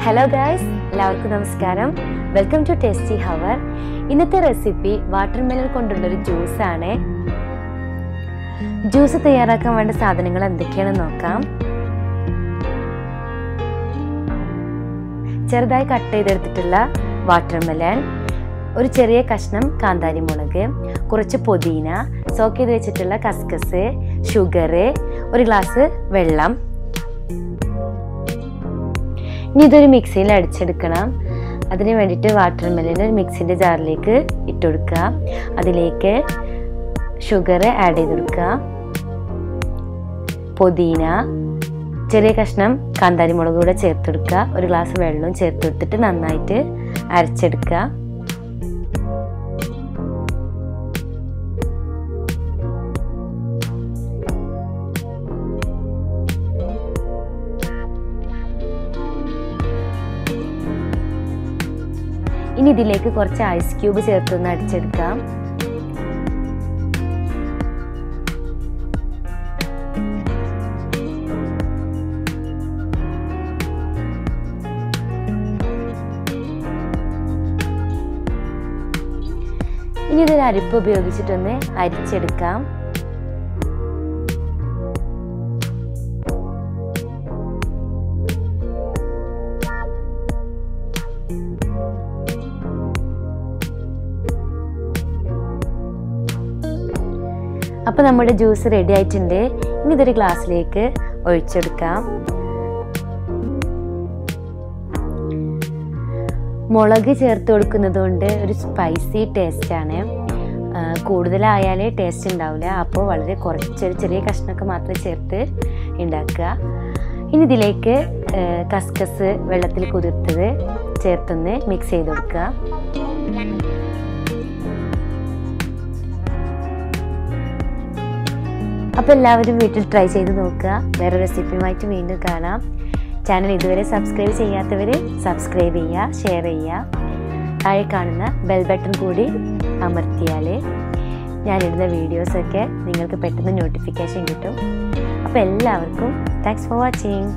Hello guys, എല്ലാവർക്കും നമസ്കാരം. Welcome to tasty hour. ഇന്നത്തെ റെസിപ്പി വാട്ടർമെലൺ കൊണ്ടുള്ള ഒരു ജ്യൂസ് ആണ്. ജ്യൂസ് തയ്യാറാക്കാൻ വേണ്ട സാധനങ്ങൾ എന്തൊക്കെയാണെന്ന് നോക്കാം. ചെറുതായി കട്ട് ചെയ്തെടുത്തിട്ടുള്ള വാട്ടർമെലൺ, ഒരു ചെറിയ കഷ്ണം കാന്താരി മുളക്, കുറച്ച് പുതിന, സോക്ക് ചെയ്ത് വെച്ചിട്ടുള്ള കസ്കസ്, ഷുഗർ, ഒരു ഗ്ലാസ് വെള്ളം. ഇനി ഇതൊരു മിക്സിയിൽ അടിച്ചെടുക്കണം. അതിന് വേണ്ടിയിട്ട് വാട്ടർമെലൺ ഒരു മിക്സിൻ്റെ ജാറിലേക്ക് ഇട്ട് കൊടുക്കുക. അതിലേക്ക് ഷുഗർ ആഡ് ചെയ്ത് കൊടുക്കുക, പുതിന, ചെറിയ കഷ്ണം കാന്താരി മുളക് കൂടെ ചേർത്ത് കൊടുക്കുക, ഒരു ഗ്ലാസ് വെള്ളവും ചേർത്ത് കൊടുത്തിട്ട് നന്നായിട്ട് അരച്ചെടുക്കുക. ഇനി ഇതിലേക്ക് കുറച്ച് ഐസ് ക്യൂബ് ചേർത്തൊന്ന് അടിച്ചെടുക്കാം. ഇനി ഇതൊരു അരിപ്പ് ഉപയോഗിച്ചിട്ടൊന്ന് അരിച്ചെടുക്കാം. അപ്പോൾ നമ്മുടെ ജ്യൂസ് റെഡി ആയിട്ടുണ്ട്. ഇനി ഇതൊരു ഗ്ലാസ്സിലേക്ക് ഒഴിച്ചെടുക്കാം. മുളക് ചേർത്ത് കൊടുക്കുന്നത് കൊണ്ട് ഒരു സ്പൈസി ടേസ്റ്റാണ്. കൂടുതലായാലേ ടേസ്റ്റ് ഉണ്ടാവില്ല. അപ്പോൾ വളരെ കുറച്ചൊരു ചെറിയ കഷ്ണമൊക്കെ മാത്രമേ ചേർത്ത് ഉണ്ടാക്കുക. ഇനി ഇതിലേക്ക് കസ്കസ് വെള്ളത്തിൽ കുതിർത്തത് ചേർത്തൊന്ന് മിക്സ് ചെയ്ത് കൊടുക്കുക. അപ്പോൾ എല്ലാവരും വീട്ടിൽ ട്രൈ ചെയ്ത് നോക്കുക. വേറെ റെസിപ്പിയുമായിട്ട് വീണ്ടും കാണാം. ചാനൽ ഇതുവരെ സബ്സ്ക്രൈബ് ചെയ്യാത്തവർ സബ്സ്ക്രൈബ് ചെയ്യുക, ഷെയർ ചെയ്യുക. താഴെ കാണുന്ന ബെൽ ബട്ടൺ കൂടി അമർത്തിയാൽ ഞാനിടുന്ന വീഡിയോസൊക്കെ നിങ്ങൾക്ക് പെട്ടെന്ന് നോട്ടിഫിക്കേഷൻ കിട്ടും. അപ്പോൾ എല്ലാവർക്കും താങ്ക്സ് ഫോർ വാച്ചിങ്.